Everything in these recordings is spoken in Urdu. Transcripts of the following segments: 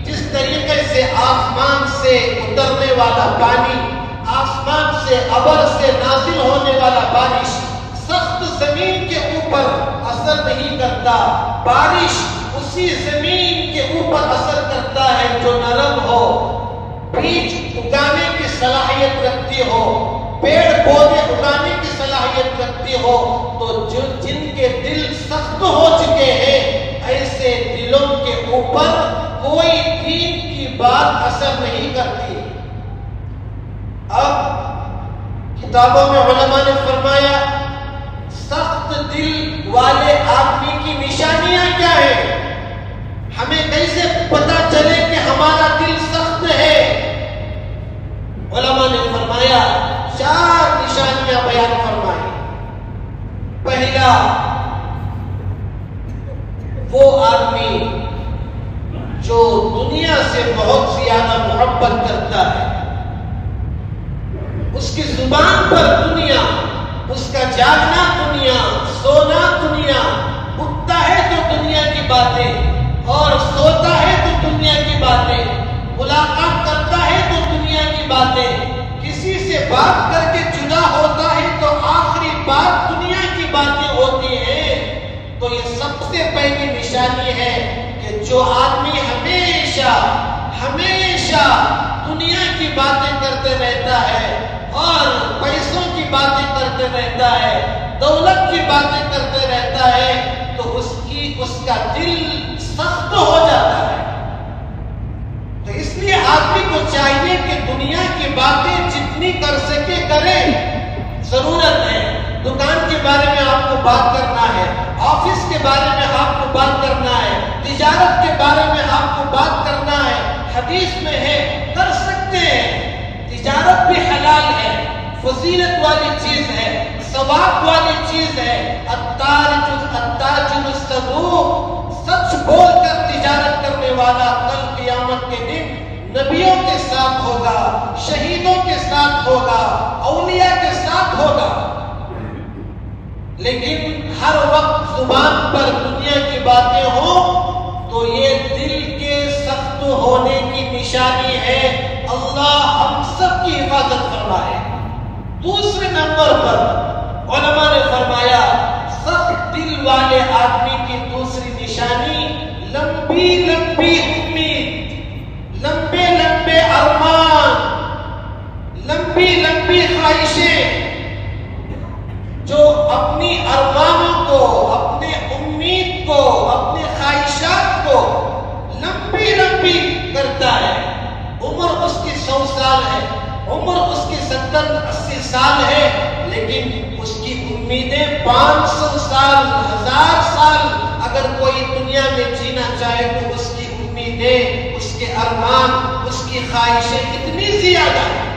جس طریقے سے آسمان سے اترنے والا پانی، آسمان سے والا بارش سخت زمین کے اوپر اثر نہیں کرتا، بارش اسی زمین کے اوپر اثر کرتا ہے جو نرم ہو، بیج اگانے کی صلاحیت رکھتی ہو، پیڑ پودے اگانے کی صلاحیت رکھتی ہو۔ تو جن کے دل سخت ہو چکے ہیں ایسے دلوں کے اوپر کوئی دین کی بات اثر نہیں کرتی۔ اب کتابوں میں علماء نے فرمایا سخت دل والے آدمی کی نشانیاں کیا ہیں، ہمیں کیسے پتا چلے کہ ہمارا دل سخت ہے؟ علماء نے فرمایا 4 نشانیاں بیان فرمائی۔ پہلا، وہ آدمی جو دنیا سے بہت زیادہ محبت کرتا ہے، اس کی زبان پر دنیا، اس کا جاگنا دنیا، سونا دنیا، اٹھتا ہے تو دنیا کی باتیں اور سوتا ہے تو دنیا کی باتیں، ملاقات کرتا ہے تو دنیا کی باتیں، کسی سے بات کر کے جدا ہوتا ہے تو آخری بات دنیا کی باتیں ہوتی ہیں۔ تو یہ سب سے پہلی نشانی ہے کہ جو آدمی ہمیشہ دنیا کی باتیں کرتے رہتا ہے اور پیسوں کی باتیں کرتے رہتا ہے، دولت کی باتیں کرتے رہتا ہے، تو اس کا دل سخت ہو جاتا ہے۔ تو اس لیے آدمی کو چاہیے کہ دنیا کی باتیں جتنی کر سکے کرے، ضرورت ہے۔ دکان کے بارے میں آپ کو بات کرنا ہے، آفس کے بارے میں آپ کو بات کرنا ہے، تجارت کے بارے میں آپ کو بات کرنا ہے، حدیث میں ہے کر سکتے ہیں۔ تجارت بھی حلال ہے، فضیلت والی چیز ہے، ثواب والی چیز ہے۔ التاجر الصدوق، سچ بول کر تجارت کرنے والا کل قیامت کے دن نبیوں کے ساتھ ہوگا، شہیدوں کے ساتھ ہوگا، اولیاء کے ساتھ ہوگا۔ لیکن ہر وقت زبان پر دنیا کی باتیں ہوں تو یہ دل کے سخت ہونے کی نشانی ہے۔ اللہ ہم سب کی حفاظت فرمائے۔ دوسرے نمبر پر علماء نے فرمایا سخت دل والے آدمی کی دوسری نشانی لمبی لمبی امید، لمبے لمبے ارمان، لمبی لمبی خواہشیں، جو اپنی ارمانوں کو، اپنے امید کو، اپنے خواہشات کو لمبی لمبی کرتا ہے۔ عمر اس کی 100 سال ہے، عمر اس کی 70-80 سال ہے، لیکن اس کی امیدیں 500 سال، 1000 سال۔ اگر کوئی دنیا میں جینا چاہے تو اس کی امیدیں، اس کے ارمان، اس کی خواہشیں اتنی زیادہ ہیں۔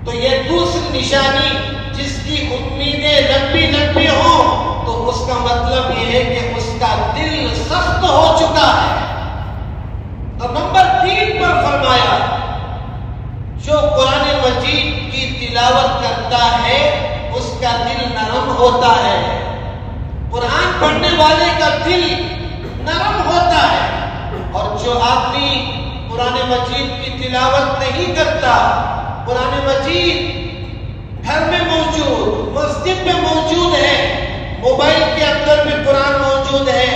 تو یہ دوسری نشانی، جس کی امیدیں لمبی لمبی ہوں تو اس کا مطلب یہ ہے کہ اس کا دل سخت ہو چکا ہے۔ تو نمبر 3 پر فرمایا جو قرآن مجید کی تلاوت کرتا ہے اس کا دل نرم ہوتا ہے۔ قرآن پڑھنے والے کا دل نرم ہوتا ہے، اور جو آدمی قرآن مجید کی تلاوت نہیں کرتا، قرآن مجید گھر میں موجود، مسجد میں موجود ہے، موبائل کے اندر بھی قرآن موجود ہے،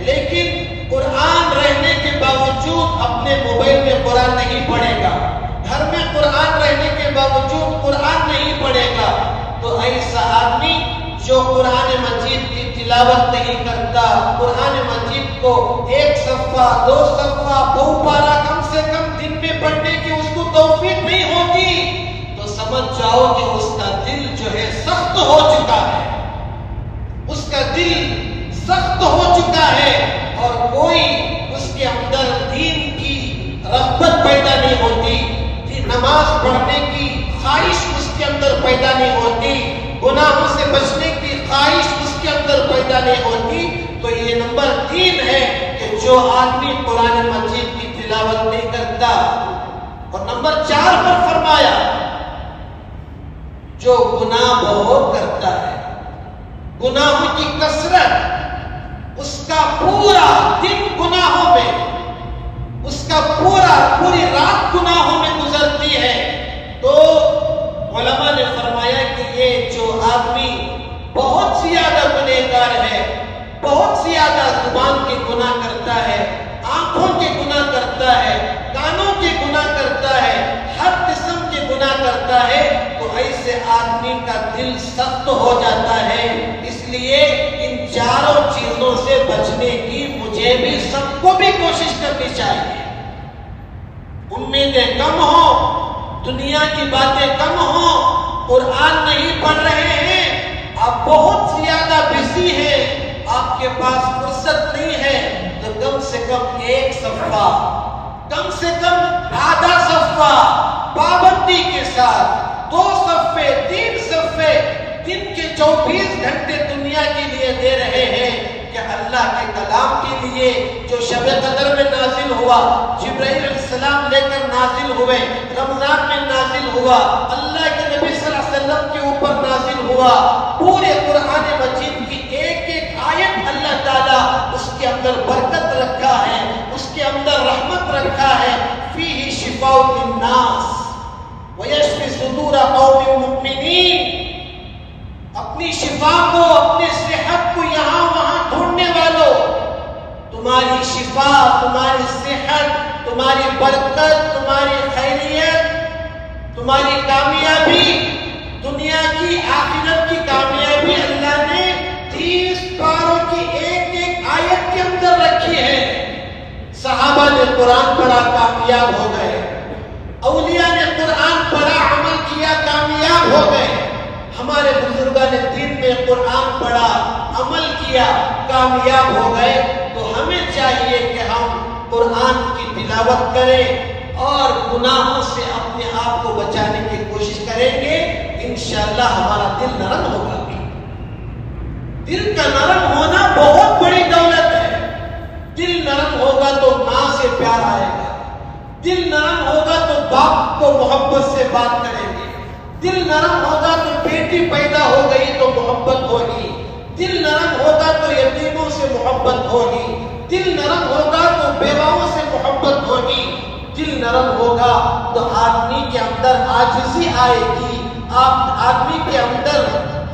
لیکن قرآن رہنے کے باوجود اپنے موبائل میں قرآن نہیں پڑھے گا، گھر میں قرآن رہنے کے باوجود قرآن نہیں پڑھے گا، تو ایسا آدمی جو قرآن مجید کی تلاوت نہیں کرتا، قرآن مجید کو 1 صفحہ 2 صفحہ 2 پارہ کم سے کم دن میں پڑھنے کی اس کو توفیق نہیں ہوتی، تو سمجھ جاؤ کہ اس کا دل جو ہے سخت ہو چکا ہے، اس کا دل سخت ہو چکا ہے، اور کوئی اس کے اندر دین کی رغبت پیدا نہیں ہوتی، نماز پڑھنے کی خواہش اس کے اندر پیدا نہیں ہوتی، گناہوں سے بچنے کی خواہش اس کے اندر پیدا نہیں ہوتی۔ تو یہ نمبر 3 ہے کہ جو آدمی قرآن مجید کی تلاوت نہیں کرتا۔ اور نمبر 4 پر فرمایا جو گناہ بہت کرتا ہے، گناہوں کی کثرت، اس کا پورا دن گناہوں میں، اس کا پوری رات گناہوں میں گزرتی ہے، تو علماء نے فرمایا کہ یہ جو آدمی بہت زیادہ گنہگار ہے، بہت زیادہ زبان کے گناہ کرتا ہے، آنکھوں کے گناہ کرتا ہے، کانوں کے گناہ کرتا ہے، ہر قسم کے گناہ کرتا ہے، تو ایسے آدمی کا دل سخت ہو جاتا ہے۔ اس لیے ان چاروں چیزوں سے بچنے کی مجھے بھی سب کو بھی کوشش کرنی چاہیے۔ امیدیں کم ہوں، دنیا کی باتیں کم ہوں، قرآن نہیں پڑھ رہے ہیں، آپ بہت زیادہ بزی ہیں، آپ کے پاس فرصت نہیں ہے، تو کم سے کم ایک صفحہ، کم سے کم آدھا صفحہ پابندی کے ساتھ، 2 صفحے 3 صفحے دن کے 24 گھنٹے دنیا کے لیے دے رہے ہیں کہ اللہ کے کلام کے لیے جو شب قدر میں نازل ہوا، جبرائیل علیہ السلام لے کر نازل ہوئے، رمضان میں نازل ہوا، اللہ کے نبی صلی اللہ علیہ وسلم کے اوپر نازل ہوا، پورے قرآن مجید کی ایک ایک آیت اللہ تعالیٰ اس کے اندر برکت رکھا ہے، اس کے اندر رحمت رکھا ہے۔ فیہ شفاء للناس ویشفی صدور قوم مؤمنین۔ اپنی شفا کو، اپنی صحت کو یہاں وہاں ڈھونڈنے والوں، تمہاری شفا، تمہاری صحت، تمہاری برکت، تمہاری خیریت، تمہاری کامیابی، دنیا کی آخرت کی کامیابی اللہ نے 30 پاروں کی ایک ایک آیت کے اندر رکھی ہے۔ صحابہ نے قرآن پڑھا، کامیاب ہو گئے، اولیاء نے قرآن پڑھا، عمل کیا، کامیاب ہو گئے، ہمارے بزرگان دین نے قرآن پڑھا، عمل کیا، کامیاب ہو گئے۔ تو ہمیں چاہیے کہ ہم قرآن کی تلاوت کریں اور گناہوں سے اپنے آپ کو بچانے کی کوشش کریں گے، انشاءاللہ ہمارا دل نرم ہوگا۔ دل کا نرم ہونا بہت بڑی دولت ہے۔ دل نرم ہوگا تو ماں سے پیار آئے گا، دل نرم ہوگا تو باپ کو محبت سے بات کریں گے، دل نرم ہوگا تو بیٹی پیدا ہو گئی تو محبت ہوگی، دل نرم ہوگا تو یتیموں سے محبت ہوگی، دل نرم ہوگا تو بیواؤں سے محبت ہوگی، دل نرم ہوگا تو آدمی کے اندر عاجزی آئے گی، آدمی کے اندر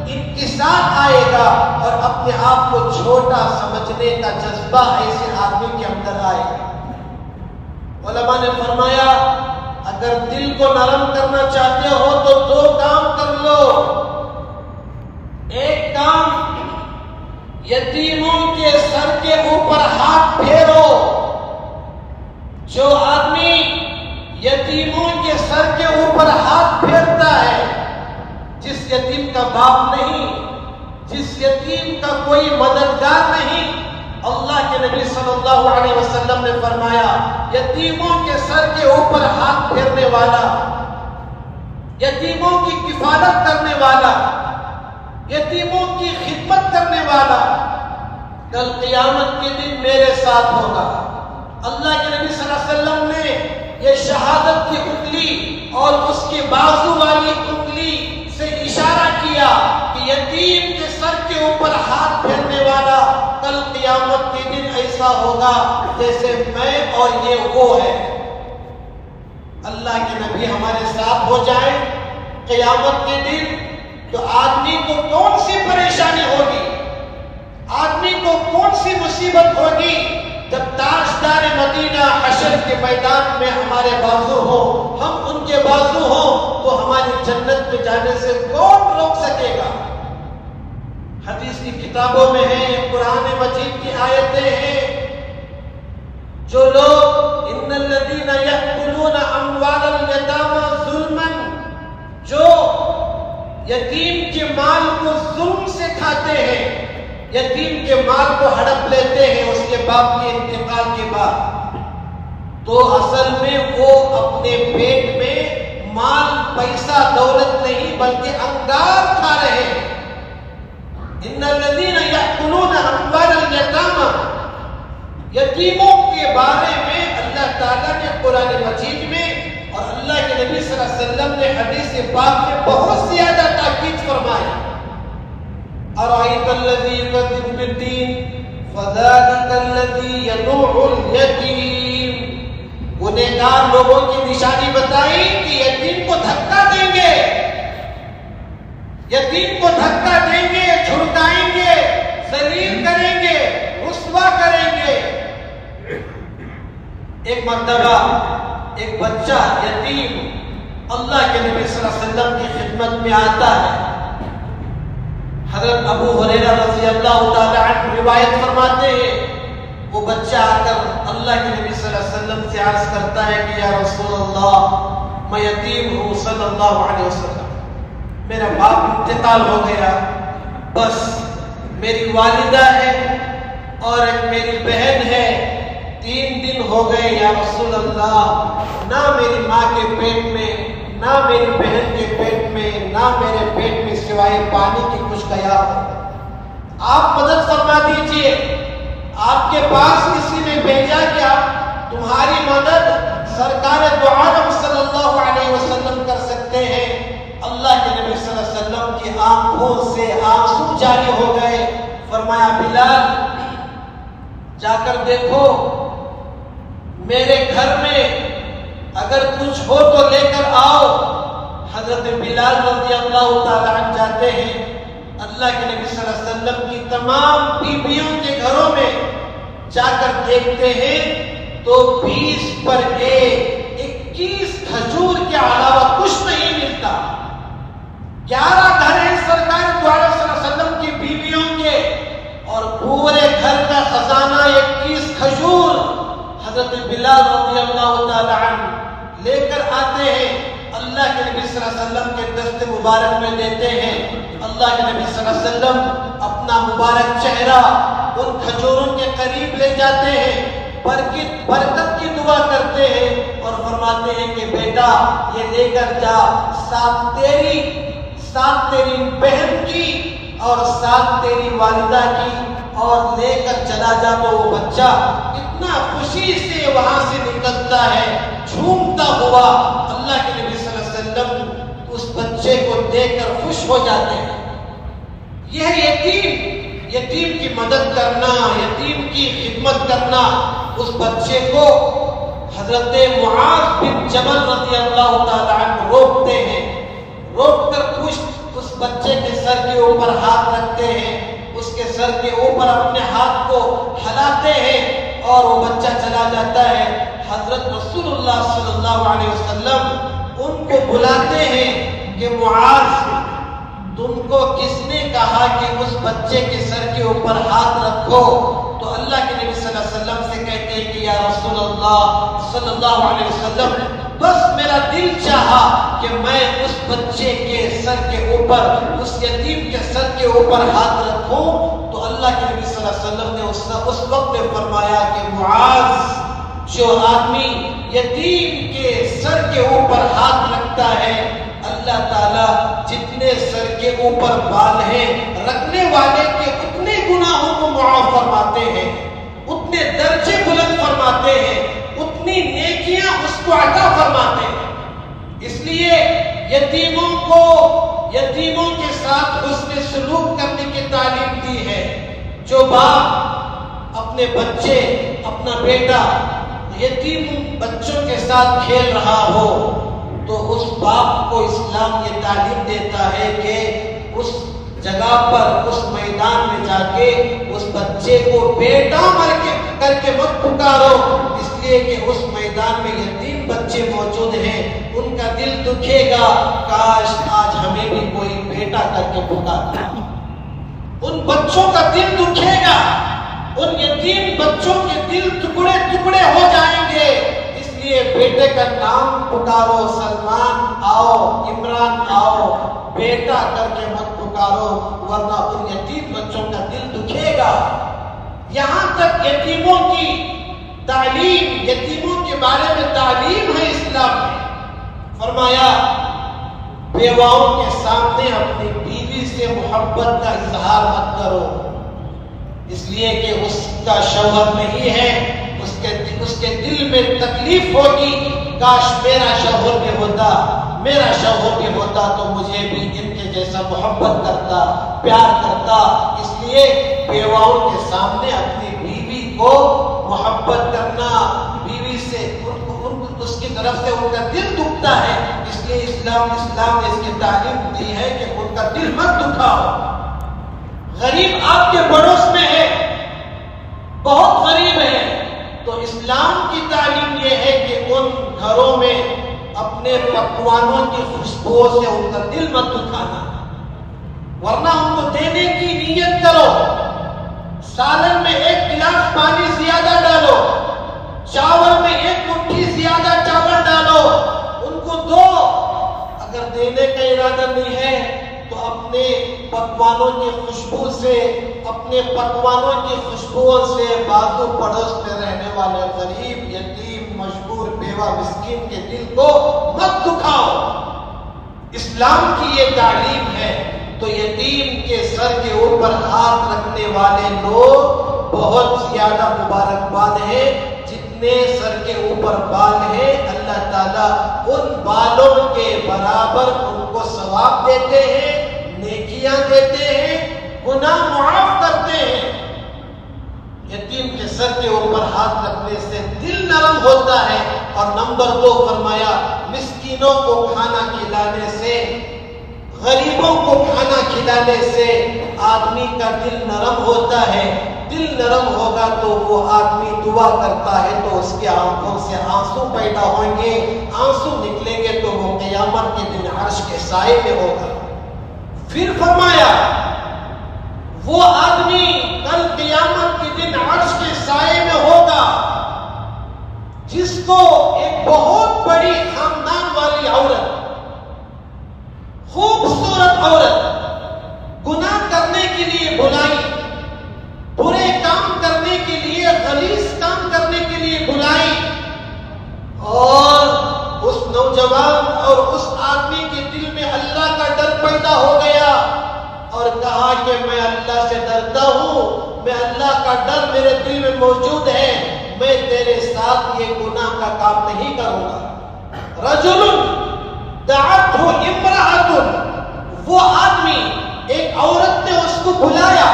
انکسار آئے گا اور اپنے آپ کو چھوٹا سمجھنے کا جذبہ ایسے آدمی کے اندر آئے گا۔ علماء نے فرمایا اگر دل کو نرم کرنا چاہتے ہو تو 2 کام کر لو۔ ایک کام، یتیموں کے سر کے اوپر ہاتھ پھیرو۔ جو آدمی یتیموں کے سر کے اوپر ہاتھ پھیرتا ہے، جس یتیم کا باپ نہیں، جس یتیم کا کوئی مددگار نہیں، اللہ کے نبی صلی اللہ علیہ وسلم نے فرمایا یتیموں کے سر کے اوپر ہاتھ پھیرنے والا، یتیموں کی کفالت کرنے والا، یتیموں کی خدمت کرنے والا کل قیامت کے دن میرے ساتھ ہوگا۔ اللہ کے نبی صلی اللہ علیہ وسلم نے یہ شہادت کی انگلی اور اس کے بازو والی انگلی سے اشارہ کیا کہ یتیم کے سر کے اوپر ہاتھ پھیرنے والا کل قیامت کے دن ایسا ہوگا جیسے میں اور یہ وہ ہے۔ اللہ کے نبی ہمارے ساتھ ہو جائے قیامت کے دن تو آدمی کو کون سی پریشانی ہوگی، آدمی کو کون سی مصیبت ہوگی جب تاجدار مدینہ حشر کے میدان میں ہمارے بازو ہو، ہم ان کے بازو ہوں، تو ہماری جنت میں جانے سے کون روک سکے گا؟ حدیث کی کتابوں میں ہیں، قرآن مجید کی آیتیں ہیں، جو لوگ ان الذین یأکلون اموال الیتامی ظلما، جو یتیم کے مال کو ظلم سے کھاتے ہیں، یتیم کے مال کو ہڑپ لیتے ہیں اس کے باپ کے انتقال کے بعد، تو اصل میں وہ اپنے پیٹ میں مال، پیسہ، دولت نہیں بلکہ انگار کھا رہے ہیں۔ ان الذین یأکلون اموال الیتامی، یتیموں کے بارے میں اللہ تعالیٰ نے قرآن مجید میں اور اللہ کے نبی صلی اللہ علیہ وسلم نے حدیث پاک میں بہت زیادہ تاکید فرمائی۔ ارأیت الذی یکذب بالدین فذلک الذی یدعو الیتیم، گنہگار لوگوں کی نشانی بتائی کہ یتیم کو دھکا دیں گے، یتیم کو دھکا دیں گے، جھڑکائیں گے، ذلیل کریں گے، رسوا کریں گے۔ ایک مرتبہ ایک بچہ یتیم اللہ کے نبی صلی اللہ علیہ وسلم کی خدمت میں آتا ہے۔ حضرت ابو ہریرہ رضی اللہ تعالی عنہ روایت فرماتے ہیں، وہ بچہ آ کر اللہ کے نبی صلی اللہ علیہ وسلم سے عرض کرتا ہے کہ یا رسول اللہ میں یتیم ہوں صلی اللہ علیہ وسلم، میرا باپ انتقال ہو گیا، بس میری والدہ ہے اور ایک میری بہن ہے، 3 دن ہو گئے یا رسول اللہ، نہ میری ماں کے پیٹ میں، نہ میری بہن کے پیٹ میں، نہ میرے پیٹ میں سوائے پانی کی کچھ گیا ہو، آپ مدد فرما دیجئے۔ آپ کے پاس کسی نے بھیجا کہ آپ تمہاری مدد سرکار دو عالم صلی اللہ علیہ وسلم کر سکتے ہیں۔ اللہ کے نبی صلی اللہ علیہ وسلم کی آنکھوں سے آنسو جاری ہو گئے، فرمایا بلال جا کر دیکھو میرے گھر میں اگر کچھ ہو تو لے کر آؤ۔ حضرت بلال رضی اللہ تعالی عنہ جاتے ہیں، اللہ کے نبی صلی اللہ علیہ وسلم کی تمام بیویوں کے گھروں میں جا کر دیکھتے ہیں تو 20 پر 21 کھجور کے علاوہ کچھ نہیں ملتا۔ 11 گھر ہیں سرکار دو عالم صلی اللہ علیہ وسلم کی بیویوں کے، اور پورے گھر کا خزانہ 21 کھجور حضرت بلال رضی اللہ تعالی عنہ لے کر آتے ہیں، اللہ کے نبی صلی اللہ علیہ وسلم کے دست مبارک میں دیتے ہیں۔ اللہ کے نبی صلی اللہ علیہ وسلم اپنا مبارک چہرہ ان کھجوروں کے قریب لے جاتے ہیں، برکت کی دعا کرتے ہیں اور فرماتے ہیں کہ بیٹا یہ لے کر جا، ساتھ تیری بہن کی اور ساتھ تیری والدہ کی، اور لے کر چلا جا۔ تو وہ بچہ اتنا خوشی سے وہاں سے نکلتا ہے، جھومتا ہوا۔ اللہ کے نبی صلی اللہ علیہ وسلم اس بچے کو دیکھ کر خوش ہو جاتے ہیں۔ یہ یتیم کی مدد کرنا، یتیم کی خدمت کرنا۔ اس بچے کو حضرت معاذ بن جبل رضی اللہ تعالی عنہ روکتے ہیں، روک کر اس بچے کے سر کے اوپر ہاتھ رکھتے ہیں، اس کے سر کے اوپر اپنے ہاتھ کو ہلاتے ہیں اور وہ بچہ چلا جاتا ہے۔ حضرت رسول اللہ صلی اللہ علیہ وسلم ان کو بلاتے ہیں کہ معاذ تم کو کس نے کہا کہ اس بچے کے سر کے اوپر ہاتھ رکھو؟ تو اللہ کے نبی صلی اللہ علیہ وسلم سے کہتے ہیں کہ یا رسول اللہ صلی اللہ علیہ وسلم بس میرا دل چاہا کہ میں اس بچے کے سر کے اوپر، اس یتیم کے سر کے اوپر ہاتھ رکھوں۔ تو اللہ کے نبی صلی اللہ علیہ وسلم نے اس وقت میں فرمایا کہ معاذ جو آدمی یتیم کے سر کے اوپر ہاتھ رکھتا ہے، اللہ تعالیٰ جتنے سر کے اوپر بال ہیں رکھنے والے کے اتنے گناہوں کو معاف فرماتے ہیں، اتنے درجے بلند فرماتے ہیں، اتنی نیکیاں اس کو عطا فرماتے ہیں۔ اس لیے یتیموں کے ساتھ حسن سلوک کرنے کی تعلیم دی ہے۔ جو باپ اپنے بچے، اپنا بیٹا یتیم بچوں کے ساتھ کھیل رہا ہو تو اس باپ کو اسلام یہ تعلیم دیتا ہے کہ اس جگہ پر، اس میدان میں جا کے اس بچے کو بیٹا کر کے مت پکارو، اس لیے کہ اس میدان میں یتیم بچے موجود ہیں، ان کا دل دکھے گا، کاش آج ہمیں بھی کوئی بیٹا کر کے پکارتا۔ ان بچوں کا دل دکھے گا، ان یتیم بچوں کے دل ٹکڑے ٹکڑے ہو جائیں گے۔ اس لیے بیٹے کا نام پکارو، سلمان آؤ، عمران آؤ، بیٹا کر کے مت پکارو، ورنہ ان یتیم بچوں کا دل دکھے گا۔ یہاں تک یتیموں کی تعلیم، یتیموں کے بارے میں تعلیم ہے اسلام میں۔ فرمایا بیواؤں کے سامنے اپنی بیوی سے محبت کا اظہار مت کرو، اس لیے کہ اس کا شوہر نہیں ہے، اس کے دل میں تکلیف ہوگی، کاش میرا شوہر بھی ہوتا تو مجھے بھی ان کے جیسا محبت کرتا، پیار کرتا۔ اس لیے بیواؤں کے سامنے اپنی بیوی کو محبت کرنا، بیوی سے اس کی طرف سے ان کا دل دکھتا ہے، اس لیے اسلام نے اس کی تعلیم دی ہے کہ ان کا دل مت دکھاؤ. غریب آپ کے پڑوس میں ہے، بہت غریب ہے، تو اسلام کی تعلیم یہ ہے کہ ان گھروں میں اپنے پکوانوں کی خوشبو سے ان کا دل مت دکھانا، ورنہ ان کو دینے کی نیت کرو. سالن میں 1 گلاس پانی زیادہ ڈالو، چاول میں 1 مٹھی زیادہ چاول ڈالو، ان کو دو. اگر دینے کا ارادہ نہیں ہے تو اپنے پکوانوں کی خوشبو سے، اپنے پکوانوں کی خوشبوؤں سے بازو پڑوس میں رہنے والے غریب، یتیم، مجبور، بیوہ، مسکین کے دل کو مت دکھاؤ. اسلام کی یہ تعلیم ہے. تو یتیم کے سر کے اوپر ہاتھ رکھنے والے لوگ بہت زیادہ مبارکباد ہیں. جتنے سر کے اوپر بال ہیں اللہ تعالیٰ ان بالوں کے برابر ان کو ثواب دیتے ہیں، نیکیاں دیتے ہیں، گناہ معاف کرتے ہیں. یتیم کے سر کے اوپر ہاتھ رکھنے سے دل نرم ہوتا ہے. اور نمبر 2 فرمایا مسکینوں کو کھانا کھلانے سے، غریبوں کو کھانا کھلانے سے آدمی کا دل نرم ہوتا ہے. دل نرم ہوگا تو وہ آدمی دعا کرتا ہے تو اس کی آنکھوں سے آنسو پیدا ہوں گے. آنسو نکلیں گے تو وہ قیامت کے دن عرش کے سائے میں ہوگا. پھر فرمایا وہ آدمی کل قیامت کے دن عرش کے سائے میں ہوگا جس کو ایک بہت بڑی خاندان والی عورت، خوبصورت عورت گناہ کرنے کے لیے بلائی، برے کام کرنے کے لیے، غلیظ کام کرنے کے لیے بلائی، اور اس نوجوان اور اس آدمی کے دل میں اللہ کا ڈر پیدا ہو گیا اور کہا کہ میں اللہ سے ڈرتا ہوں، میں اللہ کا ڈر میرے دل میں موجود ہے، میں تیرے ساتھ یہ گناہ کا کام نہیں کروں گا. رجل دعته امرأة، وہ آدمی، ایک عورت نے اس کو بلایا.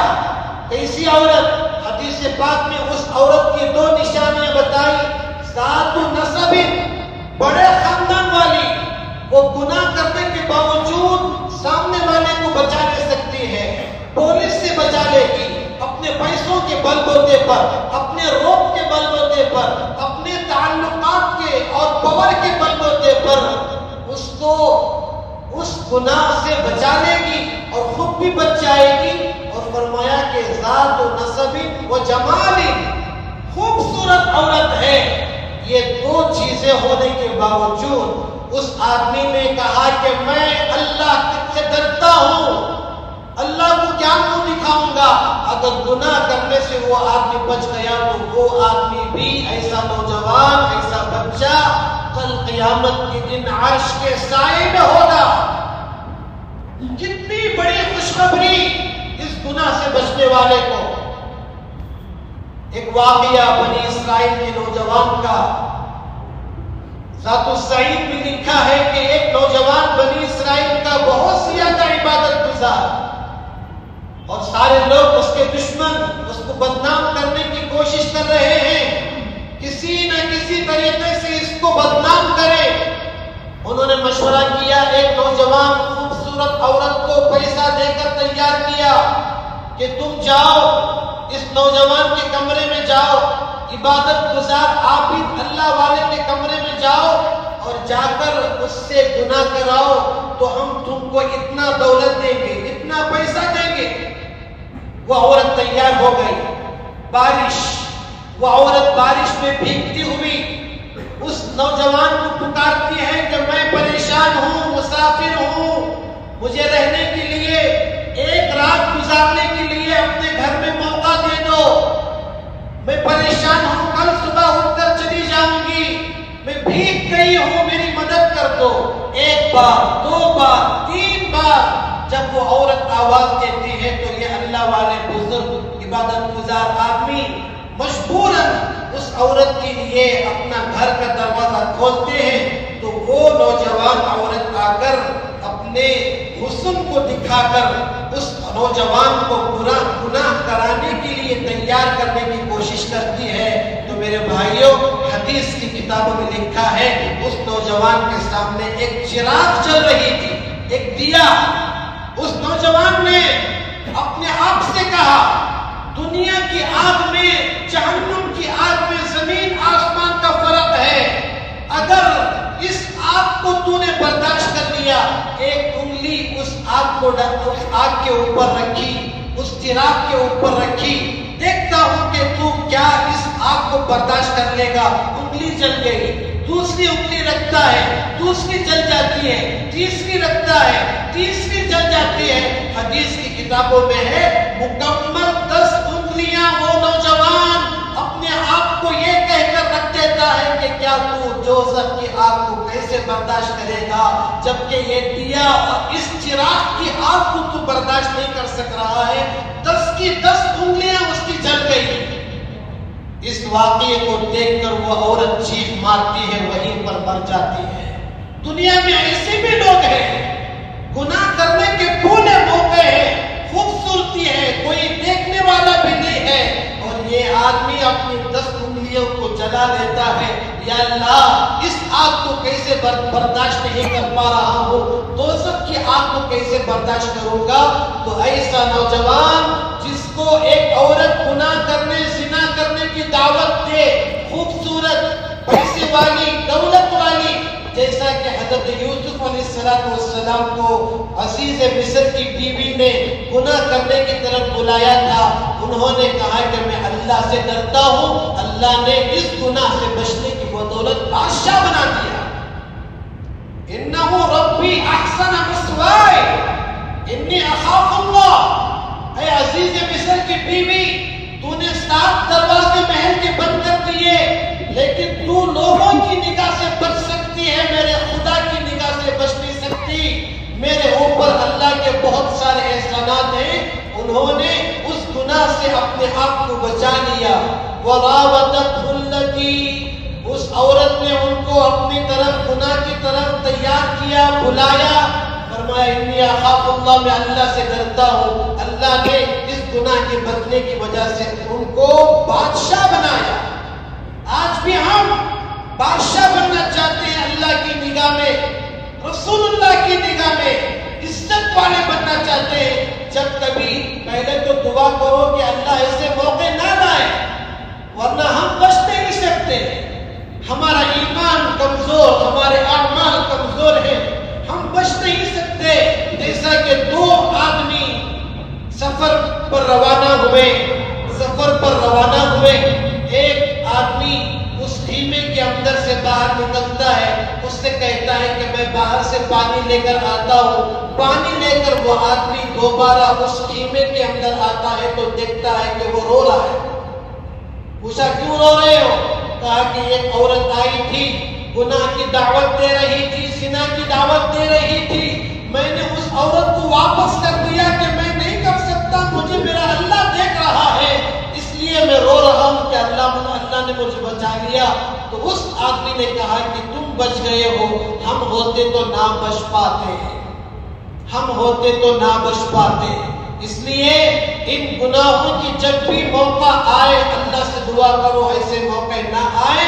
کیسی عورت؟ حدیث پاک میں اس عورت کی 2 نشانیاں بتائی. ذات نسب، بڑے خاندان والی، وہ گناہ کرنے کے باوجود سامنے والے کو بچا لے سکتی ہے، پولیس سے بچا لے گی، اپنے پیسوں کے بل بوتے پر، اپنے روب کے بل بوتے پر، اپنے تعلقات کے اور پاور کے بل بوتے پر اس کو اس گناہ سے بچا لے گی اور خود بھی بچ جائے گی. اور فرمایا کہ ذات و نسب و جمال، خوبصورت عورت ہے. یہ 2 چیزیں ہونے کے باوجود اس آدمی نے کہا کہ میں اللہ سے ڈرتا ہوں، اللہ کو کیا منہ دکھاؤں گا. اگر گناہ کرنے سے وہ آدمی بچ گیا تو وہ آدمی بھی، ایسا نوجوان، ایسا بچہ کل قیامت کے دن عرش کے سائے میں ہوگا. کتنی بڑی خوشخبری اس گناہ سے بچنے والے کو. ایک واقعہ بنی اسرائیل کے نوجوان کا، ذات السعید میں لکھا ہے کہ ایک نوجوان بنی اسرائیل کا بہت زیادہ عبادت گزار، اور سارے لوگ اس کے دشمن اس کو بدنام کرنے کی کوشش کر رہے ہیں، کسی نہ کسی طریقے سے اس کو بدنام کرے. انہوں نے مشورہ کیا، ایک نوجوان خوبصورت عورت کو پیسہ دے کر تیار کیا کہ تم جاؤ اس نوجوان کے کمرے میں جاؤ، عبادت گزار عابد اللہ والے کے کمرے میں جاؤ اور جا کر اس سے گناہ کراؤ تو ہم تم کو اتنا دولت دیں گے، اتنا پیسہ دیں گے. وہ عورت تیار ہو گئی. بارش، وہ عورت بارش میں بھیگتی ہوئی اس نوجوان کو پکارتی ہے کہ میں پریشان ہوں، مسافر ہوں، مجھے رہنے کے لیے، ایک رات گزارنے کے لیے اپنے گھر میں موقع دے دو، میں پریشان ہوں، کل صبح اٹھ کر چلی جاؤں گی، میں بھیگ گئی ہوں، میری مدد کر دو. 1 بار، 2 بار، 3 بار جب وہ عورت آواز دیتی ہے تو یہ اللہ والے بزرگ عبادت گزار آدمی مجبوراً اس عورت کے لیے اپنا گھر کا دروازہ کھولتے ہیں تو وہ نوجوان عورت آ کر اپنے حسن کو دکھا کر اس نوجوان کو گناہ کرانے کے لیے تیار کرنے کی کوشش کرتی ہے. تو میرے بھائیوں، حدیث کی کتابوں میں لکھا ہے اس نوجوان کے سامنے ایک چراغ چل رہی تھی، ایک دیا، اس نوجوان نے اپنے آپ سے کہا دنیا کی آگ میں جہنم کی آگ میں زمین آسمان کا فرق ہے. اگر اس آگ کو تو نے برداشت کر لیا, ایک انگلی اس آگ کے اوپر رکھی, اس چراغ کے اوپر رکھی, دیکھتا ہوں کہ تو کیا اس آگ کو برداشت کر لے گا. انگلی جل گئی. دوسری انگلی رکھتا ہے, دوسری جل جاتی ہے. تیسری رکھتا ہے, تیسری جل جاتی ہے. حدیث کی کتابوں میں ہے مکمل 10 انگلیاں وہ نوجوان اپنے آپ کو یہ کہہ کر رکھ دیتا ہے کہ کیا تو دوزخ کی آگ کو کیسے برداشت کرے گا, جبکہ یہ دیا اور اس چراغ کی آگ کو تو برداشت نہیں کر سک رہا ہے. 10 کی 10 انگلیاں اس کی جل گئی. اس واقعے کو دیکھ کر وہ عورت چیخ مارتی ہے, وہیں پر مر جاتی ہے. دنیا میں ایسے بھی لوگ ہیں, گناہ کرنے کے پورے موقع ہیں, خوبصورتی ہے, کوئی دیکھنے والا بھی نہیں ہے, اور یہ آدمی اپنی 10 انگلیوں کو جلا لیتا ہے. یا اللہ, اس آگ کو کیسے برداشت نہیں کر پا رہا ہوں, دوزخ کی آگ کو کیسے برداشت کروں گا. تو ایسا نوجوان جس کو ایک عورت گناہ کرنے, زنا کرنے کی دعوت دے, خوبصورت, پیسے والی, دولت والی, جیسا کہ حضرت یوسف علیہ السلام کو عزیز مصر کی بیوی نے گناہ کرنے کی طرف بلایا تھا, انہوں نے کہا کہ میں اللہ سے ڈرتا ہوں, اللہ نے اس گناہ سے بچنے کی بدولت بادشاہ بنا دیا. انہ ربی احسن مثوای انی اخاف اللہ. اے عزیز مصر کی بیوی, تو نے 7 دروازے محل کے بند کر دیے, لیکن تو لوگوں کی نگاہ سے بچ سکتی ہے, میرے خدا کی نگاہ سے بچ نہیں سکتی. میرے اوپر اللہ کے بہت سارے احسانات ہیں. انہوں نے اس گناہ سے اپنے آپ کو بچا لیا. وراودته التي, اس عورت نے ان کو اپنی طرف, گناہ کی طرف تیار کیا, بلایا, فرمایا انی اخاف اللہ, میں اللہ سے ڈرتا ہوں. اللہ نے اس گناہ کے بچنے کی وجہ سے ان کو بادشاہ بنایا. آج بھی ہم بادشاہ بننا چاہتے ہیں اللہ کی نگاہ میں, رسول اللہ کی نگاہ میں عزت والے بننا چاہتے ہیں. جب کبھی پہلے تو دعا کرو کہ اللہ ایسے موقع نہ لائے, ورنہ ہم بچ نہیں سکتے. ہمارا ایمان کمزور, ہمارے اعمال کمزور ہیں, ہم بچ نہیں سکتے. جیسا کہ 2 آدمی سفر پر روانہ ہوئے, ایک آدمی اس خیمے کے اندر سے باہر نکلتا ہے, اس سے کہتا ہے کہ میں باہر سے پانی لے کر آتا ہوں. پانی لے کر وہ آدمی دوبارہ اس خیمے کے اندر آتا ہے تو دیکھتا ہے کہ وہ رو رہا ہے. پوچھا کیوں رو رہے ہو؟ کہا کہ ایک عورت آئی تھی, گناہ کی دعوت دے رہی تھی, زنا کی دعوت دے رہی تھی, میں نے اس عورت کو واپس کر دیا کہ میں نہیں کر سکتا, مجھے میرا اللہ دیکھ رہا ہے, اس لیے میں رو رہا ہوں کہ اللہ نے مجھے بچا لیا. تو اس آدمی نے کہا کہ تم بچ گئے ہو, ہم ہوتے تو نہ بچ پاتے, ہم ہوتے تو نہ بچ پاتے. اس لیے ان گناہوں کی جب بھی موقع آئے, اللہ سے دعا کرو ایسے موقع نہ آئے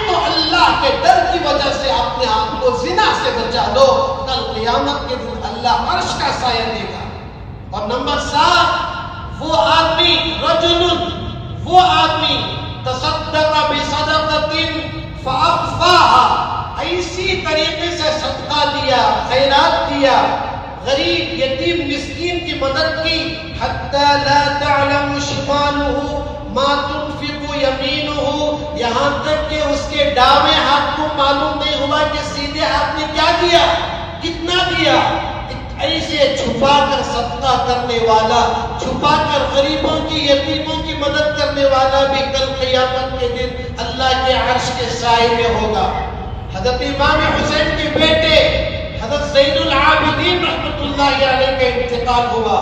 تو اللہ کے ڈر کی وجہ سے اپنے آپ کو زنا سے بچا لو. کل قیامت کے دن اللہ عرش کا سایہ دے گا. اور نمبر 7, وہ آدمی تصدق بصدقۃ فاخفاها, ایسی طریقے سے صدقہ دیا, خیرات دیا, غریب, یتیم, مسکین کی مدد کی. حتی لا تعلم شمالہ ما تنفق یمینہ, یہاں تک کہ اس کے دائیں ہاتھ کو معلوم نہیں ہوا کہ سیدھے ہاتھ نے کیا دیا, کتنا دیا. ایسے چھپا کر صدقہ کرنے والا, چھپا کر غریبوں کی, یتیموں کی مدد کرنے والا بھی کل قیامت کے دن اللہ کے عرش کے سائے میں ہوگا. حضرت امام حسین کے بیٹے حضرت زین العابدین رحمۃ اللہ علیہ کا انتقال ہوا.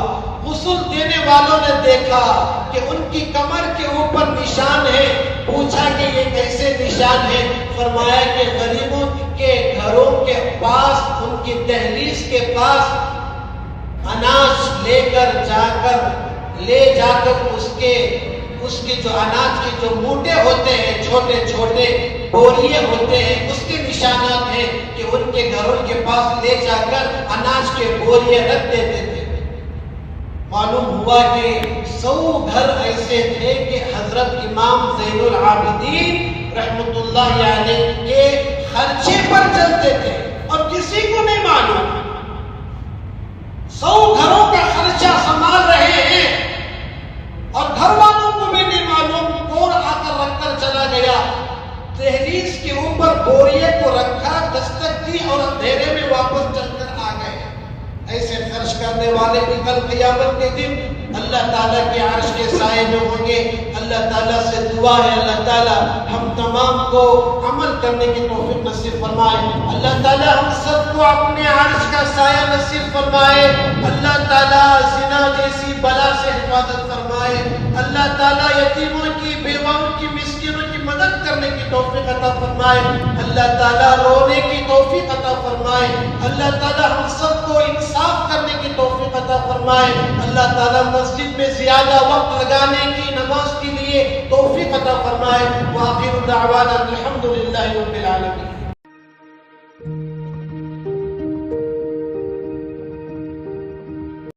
غسل دینے والوں نے دیکھا کہ ان کی کمر کے اوپر نشان ہے. پوچھا کہ یہ کیسے نشان ہے؟ فرمایا کہ غریبوں کے گھروں کے پاس, ان کی دہلیز کے پاس اناج لے جا کر اس کے جو اناج کے جو موٹے ہوتے ہیں, چھوٹے چھوٹے بوریے ہوتے ہیں, اس کے نشانات ہیں کہ ان کے گھروں کے پاس لے جا کر اناج کے بوریے رکھ دیتے تھے۔ معلوم ہوا کہ 100 گھر ایسے تھے کہ حضرت امام زین العابدین رحمت اللہ علیہ کے خرچے پر چلتے تھے اور کسی کو نہیں معلوم۔ 100 گھروں کا خرچہ سنبھال رہے ہیں اور گھر والوں کو بھی نہیں معلوم کون آ کر رکھ کر چلا گیا۔ دہلیز کے اوپر بوریے کو رکھا، دستک دی اور اندھیرے میں واپس چل کر آ گئے۔ ایسے خرچ کرنے والے بھی کل قیامت کے دن اللہ تعالیٰ کے عرش کے سائے میں ہوں گے۔ اللہ تعالیٰ سے دعا ہے اللہ تعالیٰ ہم تمام کو عمل کرنے کی توفیق نصیب فرمائے۔ اللہ تعالیٰ ہم سب کو اپنے عرش کا سایہ نصیب فرمائے۔ اللہ تعالیٰ زنا جیسی بلا سے حفاظت فرمائے۔ اللہ تعالیٰ یتیموں کی، بیواؤں کی، مسکینوں کی مدد کرنے کی توفیق عطا فرمائے۔ اللہ تعالیٰ رونے کی توفیق عطا فرمائے۔ اللہ تعالیٰ ہم سب کو انصاف کرنے کی توفیق عطا فرمائے۔ اللہ تعالیٰ مسجد میں زیادہ وقت لگانے کی، نماز کے لیے توفیق عطا فرمائے۔ وآخر دعوانا الحمدللہ رب العالمین۔